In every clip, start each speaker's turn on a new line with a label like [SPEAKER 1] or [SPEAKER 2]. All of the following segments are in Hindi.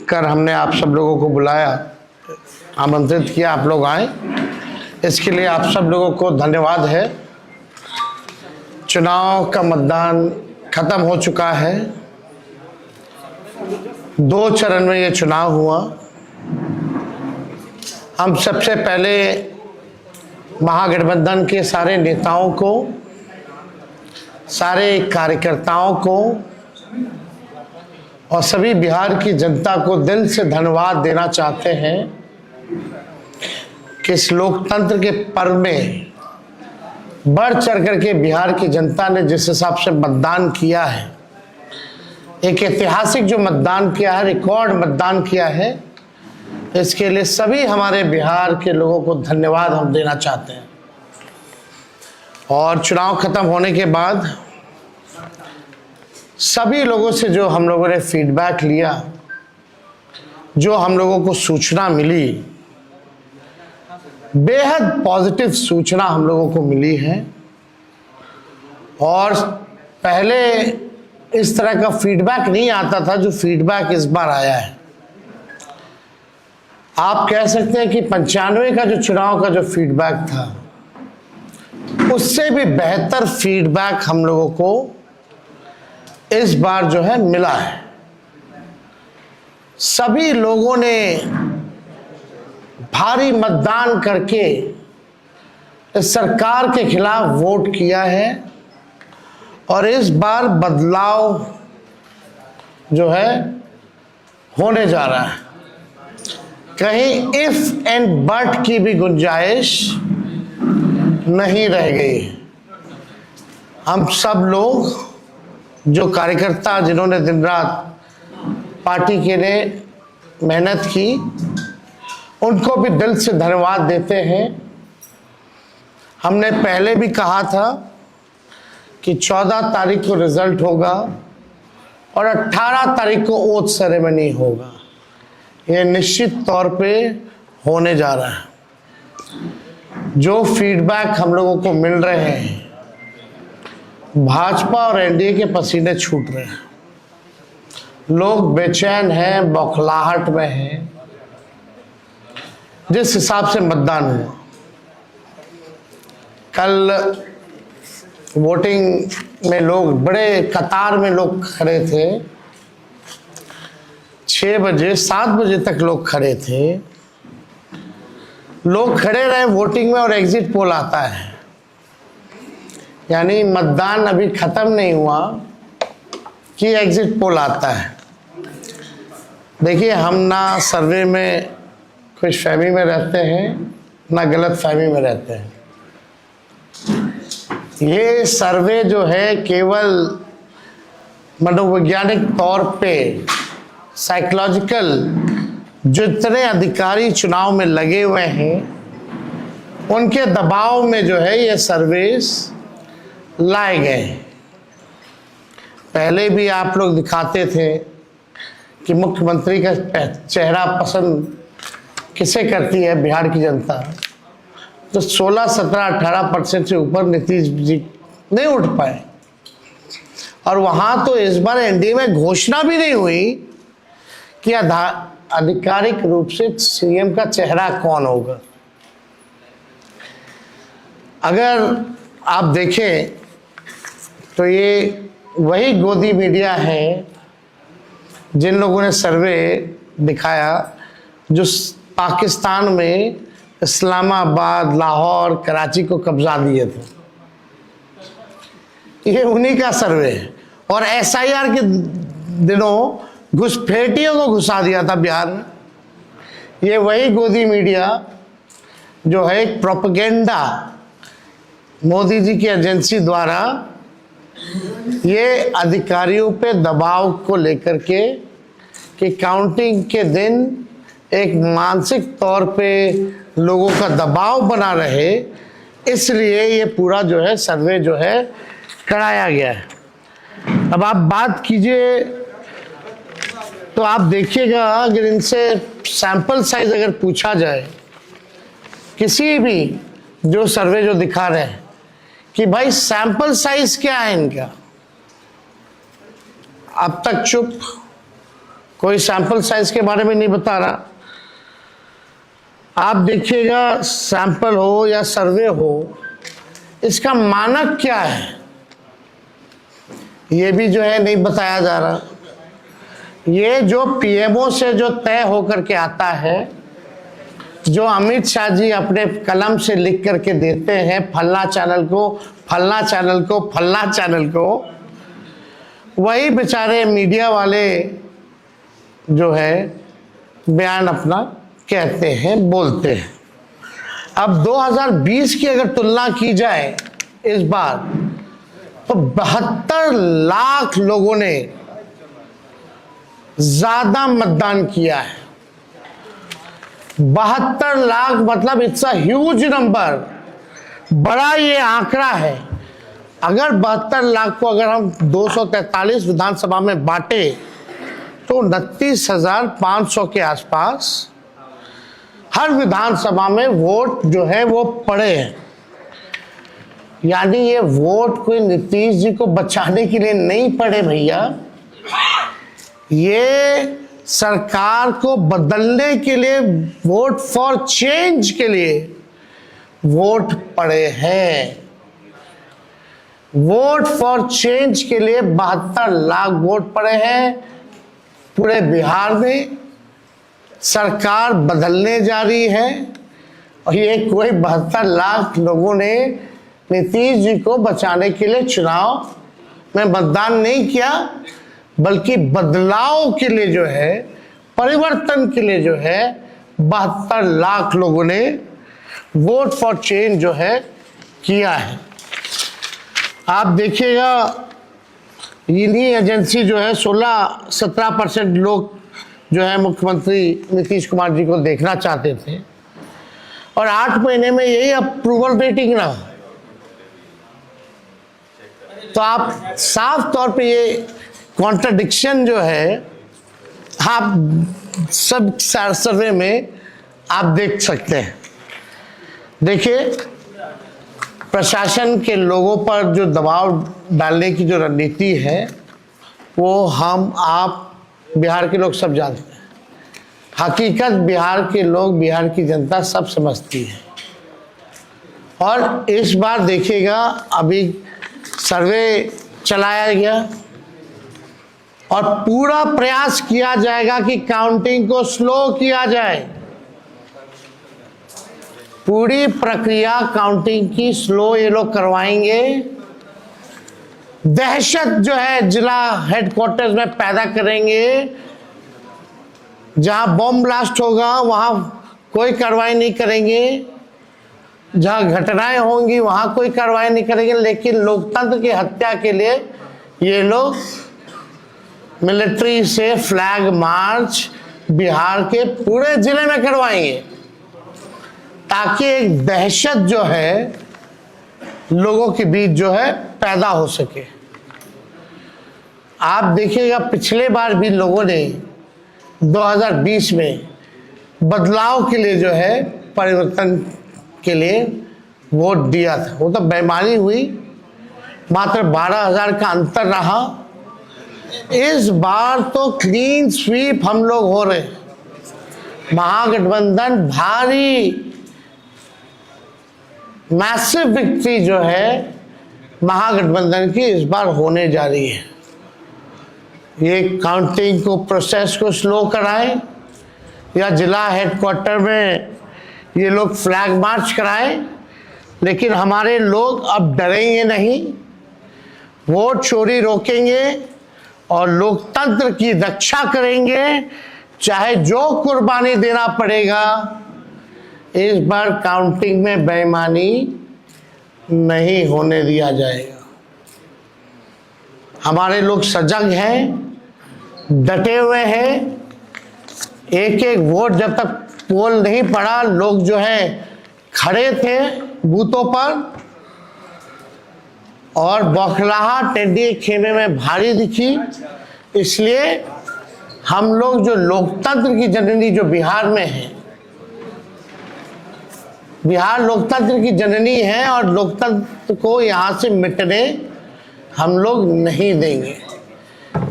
[SPEAKER 1] कर हमने आप सब लोगों को बुलाया, आमंत्रित किया, आप लोग आए, इसके लिए आप सब लोगों को धन्यवाद है। चुनाव का मतदान खत्म हो चुका है। 2 चरण में ये चुनाव हुआ। हम सबसे पहले महागठबंधन के सारे नेताओं को, सारे कार्यकर्ताओं को और सभी बिहार की जनता को दिल से धन्यवाद देना चाहते हैं कि इस लोकतंत्र के पर्व में बढ़ चढ़ करके बिहार की जनता ने जिस हिसाब से मतदान किया है, एक ऐतिहासिक जो मतदान किया है, रिकॉर्ड मतदान किया है, इसके लिए सभी हमारे बिहार के लोगों को धन्यवाद हम देना चाहते हैं। और चुनाव खत्म होने के बाद सभी लोगों से जो हम लोगों ने फीडबैक लिया, जो हम लोगों को सूचना मिली, बेहद पॉजिटिव सूचना हम लोगों को मिली है। और पहले इस तरह का फीडबैक नहीं आता था जो फीडबैक इस बार आया है। आप कह सकते हैं कि 95 का जो चुनाव का जो फीडबैक था, उससे भी बेहतर फीडबैक हम लोगों को इस बार जो है मिला है। सभी लोगों ने भारी मतदान करके इस सरकार के खिलाफ वोट किया है और इस बार बदलाव जो है होने जा रहा है। कहीं इफ एंड बट की भी गुंजाइश नहीं रह गई। हम सब लोग जो कार्यकर्ता जिन्होंने दिन रात पार्टी के लिए मेहनत की, उनको भी दिल से धन्यवाद देते हैं। हमने पहले भी कहा था कि 14 तारीख को रिजल्ट होगा और 18 तारीख को ओथ सेरेमनी होगा। ये निश्चित तौर पे होने जा रहा है। जो फीडबैक हम लोगों को मिल रहे हैं, भाजपा और एनडीए के पसीने छूट रहे हैं। लोग बेचैन हैं, बौखलाहट में हैं। जिस हिसाब से मतदान हुआ, कल वोटिंग में लोग बड़े कतार में लोग खड़े थे। 6 बजे 7 बजे तक लोग खड़े थे। लोग खड़े रहे वोटिंग में और एग्जिट पोल आता है, यानी मतदान अभी खत्म नहीं हुआ कि एग्जिट पोल आता है। देखिए, हम ना सर्वे में खुशफहमी में रहते हैं, ना गलत फहमी में रहते हैं। ये सर्वे जो है केवल मनोवैज्ञानिक तौर पे, साइकोलॉजिकल, जितने अधिकारी चुनाव में लगे हुए हैं उनके दबाव में जो है ये सर्वेस लाए गए। पहले भी आप लोग दिखाते थे कि मुख्यमंत्री का चेहरा पसंद किसे करती है बिहार की जनता, तो 16, 17, 18% से ऊपर नीतीश जी नहीं उठ पाए। और वहां तो इस बार एनडीए में घोषणा भी नहीं हुई कि आधिकारिक रूप से सीएम का चेहरा कौन होगा। अगर आप देखें तो ये वही गोदी मीडिया है जिन लोगों ने सर्वे दिखाया, जो पाकिस्तान में इस्लामाबाद, लाहौर, कराची को कब्जा दिए थे। ये उन्हीं का सर्वे है। और एसआईआर के दिनों घुसपैठियों को घुसा दिया था बिहार में। ये वही गोदी मीडिया जो है एक प्रोपेगेंडा मोदी जी की एजेंसी द्वारा ये अधिकारियों पे दबाव को लेकर के कि काउंटिंग के दिन एक मानसिक तौर पे लोगों का दबाव बना रहे, इसलिए ये पूरा जो है सर्वे जो है कराया गया है। अब आप बात कीजिए तो आप देखिएगा, अगर इनसे सैंपल साइज अगर पूछा जाए, किसी भी जो सर्वे जो दिखा रहे हैं कि भाई सैंपल साइज क्या है इनका, अब तक चुप, कोई सैंपल साइज के बारे में नहीं बता रहा। आप देखिएगा, सैंपल हो या सर्वे हो, इसका मानक क्या है ये भी जो है नहीं बताया जा रहा। ये जो पीएमओ से जो तय होकर के आता है, जो अमित शाह जी अपने कलम से लिख करके देते हैं, फलना चैनल को, फलना चैनल को, फलना चैनल को, वही बेचारे मीडिया वाले जो है बयान अपना कहते हैं, बोलते हैं। अब 2020 की अगर तुलना की जाए इस बार, तो 72 लाख लोगों ने ज्यादा मतदान किया है। 72 लाख मतलब इट्स अ ह्यूज नंबर, बड़ा ये आंकड़ा है। अगर 72 लाख को अगर हम 243 विधानसभा में बांटे तो 29,500 के आसपास हर विधानसभा में वोट जो है वो पड़े हैं। यानी ये वोट कोई नीतीश जी को बचाने के लिए नहीं पड़े भैया, ये सरकार को बदलने के लिए, वोट फॉर चेंज के लिए वोट पड़े हैं। वोट फॉर चेंज के लिए 72 लाख वोट पड़े हैं। पूरे बिहार में सरकार बदलने जा रही है और ये कोई 72 लाख लोगों ने नीतीश जी को बचाने के लिए चुनाव में मतदान नहीं किया, बल्कि बदलाव के लिए जो है, परिवर्तन के लिए जो है 72 लाख लोगों ने वोट फॉर चेंज जो है किया है। आप देखिएगा, इन्हीं एजेंसी जो है 16-17% लोग जो है मुख्यमंत्री नीतीश कुमार जी को देखना चाहते थे, और 8 महीने में यही अप्रूवल रेटिंग ना। तो आप साफ तौर पे ये कॉन्ट्रडिक्शन जो है आप सब सर्वे में आप देख सकते हैं। देखिए, प्रशासन के लोगों पर जो दबाव डालने की जो रणनीति है वो हम आप बिहार के लोग सब जानते हैं। हकीकत बिहार के लोग, बिहार की जनता सब समझती है। और इस बार देखिएगा, अभी सर्वे चलाया गया और पूरा प्रयास किया जाएगा कि काउंटिंग को स्लो किया जाए। पूरी प्रक्रिया काउंटिंग की स्लो ये लोग करवाएंगे। दहशत जो है जिला हेडक्वार्टर्स में पैदा करेंगे। जहां बॉम्ब ब्लास्ट होगा वहां कोई कार्रवाई नहीं करेंगे, जहां घटनाएं होंगी वहां कोई कार्रवाई नहीं करेंगे। लेकिन लोकतंत्र की हत्या के लिए ये लोग मिलिट्री से फ्लैग मार्च बिहार के पूरे जिले में करवाएंगे, ताकि एक दहशत जो है लोगों के बीच जो है पैदा हो सके। आप देखिएगा, पिछले बार भी लोगों ने 2020 में बदलाव के लिए जो है, परिवर्तन के लिए वोट दिया था। वो तो बेईमानी हुई, मात्र 12,000 का अंतर रहा। इस बार तो क्लीन स्वीप हम लोग हो रहे हैं। महागठबंधन भारी मैसिव विक्ट्री जो है महागठबंधन की इस बार होने जा रही है। ये काउंटिंग को, प्रोसेस को स्लो कराएं या जिला हेडक्वार्टर में ये लोग फ्लैग मार्च कराएं, लेकिन हमारे लोग अब डरेंगे नहीं, वोट चोरी रोकेंगे और लोकतंत्र की रक्षा करेंगे, चाहे जो कुर्बानी देना पड़ेगा। इस बार काउंटिंग में बेईमानी नहीं होने दिया जाएगा। हमारे लोग सजग हैं, डटे हुए हैं। एक एक वोट जब तक पोल नहीं पड़ा, लोग जो है खड़े थे बूथों पर और बौखलाहट एनडीए खेमे में भारी दिखी। इसलिए हम लोग जो लोकतंत्र की जननी जो बिहार में है, बिहार लोकतंत्र की जननी है और लोकतंत्र को यहाँ से मिटने हम लोग नहीं देंगे।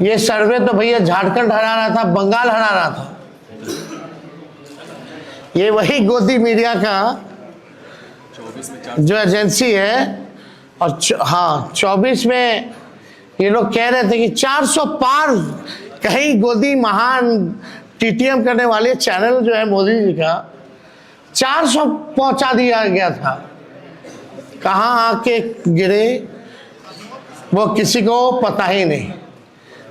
[SPEAKER 1] ये सर्वे तो भैया झारखंड हरा रहा था, बंगाल हरा रहा था। ये वही गोदी मीडिया का जो एजेंसी है, और हाँ 24 में ये लोग कह रहे थे कि 400 पार, कहीं गोदी महान टीटीएम करने वाले चैनल जो है मोदी जी का 400 पहुंचा दिया गया था। कहाँ आके गिरे वो किसी को पता ही नहीं।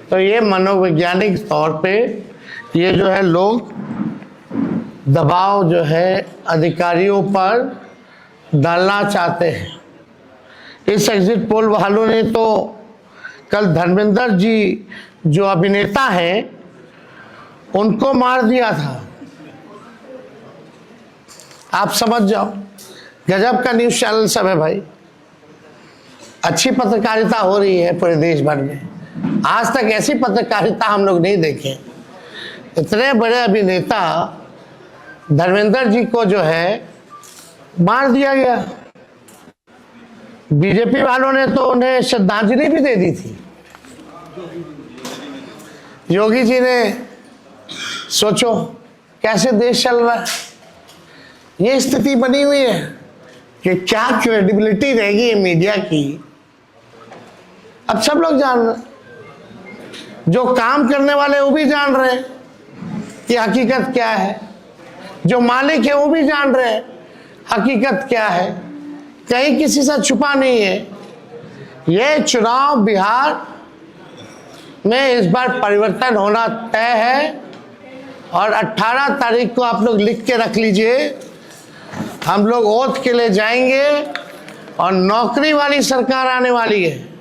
[SPEAKER 1] तो ये मनोवैज्ञानिक तौर पे ये जो है लोग दबाव जो है अधिकारियों पर डालना चाहते हैं। इस एग्जिट पोल वालों ने तो कल धर्मेंद्र जी जो अभिनेता हैं उनको मार दिया था। आप समझ जाओ, गजब का न्यूज़ चैनल सब है भाई। अच्छी पत्रकारिता हो रही है पूरे देश भर में। आज तक ऐसी पत्रकारिता हम लोग नहीं देखे। इतने बड़े अभिनेता धर्मेंद्र जी को जो है मार दिया गया। बीजेपी वालों ने तो उन्हें श्रद्धांजलि भी दे दी थी। योगी जी ने, सोचो कैसे देश चल रहा है। ये स्थिति बनी हुई है कि क्या क्रेडिबिलिटी रहेगी मीडिया की। अब सब लोग जान रहे, जो काम करने वाले वो भी जान रहे कि हकीकत क्या है, जो मालिक है वो भी जान रहे हकीकत क्या है। कहीं किसी से छुपा नहीं है। ये चुनाव बिहार में इस बार परिवर्तन होना तय है और 18 तारीख को आप लोग लिख के रख लीजिए। हम लोग ओथ के लिए जाएंगे और नौकरी वाली सरकार आने वाली है।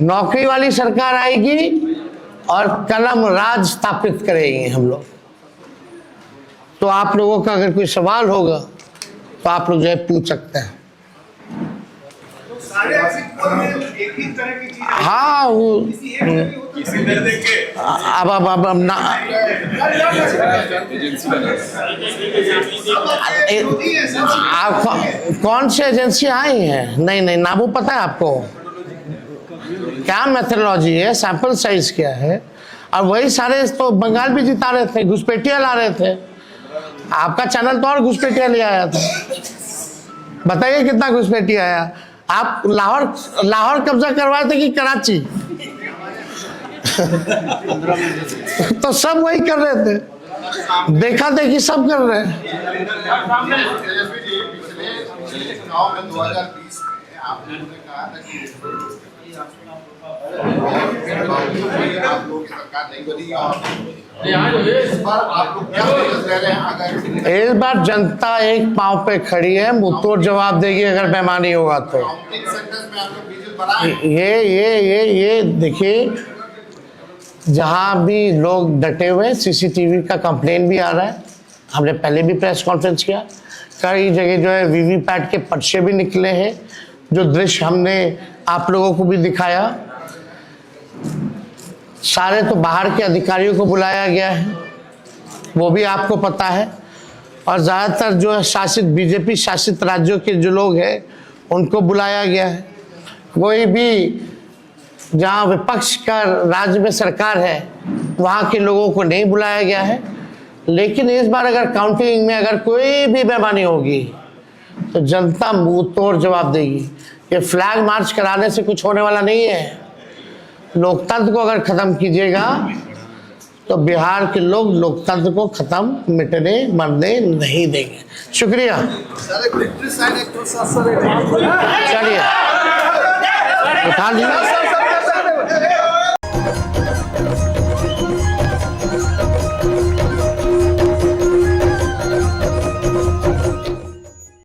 [SPEAKER 1] नौकरी वाली सरकार आएगी और कलम राज स्थापित करेंगे हम लोग। तो आप लोगों का अगर कोई सवाल होगा तो आप लोग जो है पूछ सकते हैं। हाँ वो अब ना आप कौन सी एजेंसी आई हैं? नहीं ना वो पता है आपको क्या मेथोडोलॉजी है, सैंपल साइज क्या है। और वही सारे तो बंगाल भी जिता रहे थे, घुसपैठिया ला रहे थे। आपका चैनल तो और घुसपैठिया ले आया था। बताइए कितना घुसपैठिया आया। आप लाहौर कब्जा करवाए थे कि कराची? तो सब वही कर रहे थे, देखा देखी सब कर रहे हैं। इस बार जनता एक पांव पे खड़ी है, मुंहतोड़ जवाब देगी अगर बेईमानी होगा तो। ये देखिए, जहां भी लोग डटे हुए, सीसीटीवी का कंप्लेन भी आ रहा है। हमने पहले भी प्रेस कॉन्फ्रेंस किया। कई जगह जो है वीवीपैट के पर्चे भी निकले हैं, जो दृश्य हमने आप लोगों को भी दिखाया। सारे तो बाहर के अधिकारियों को बुलाया गया है, वो भी आपको पता है। और ज़्यादातर जो है शासित बीजेपी शासित राज्यों के जो लोग हैं उनको बुलाया गया है। कोई भी जहाँ विपक्ष का राज्य में सरकार है वहाँ के लोगों को नहीं बुलाया गया है। लेकिन इस बार अगर काउंटिंग में अगर कोई भी बेईमानी होगी तो जनता मुंह तोड़ जवाब देगी। ये फ्लैग मार्च कराने से कुछ होने वाला नहीं है। लोकतंत्र को अगर खत्म कीजिएगा तो बिहार के लोग लोकतंत्र को खत्म मिटने मरने नहीं देंगे। शुक्रिया। चलिए उठा लीजिए।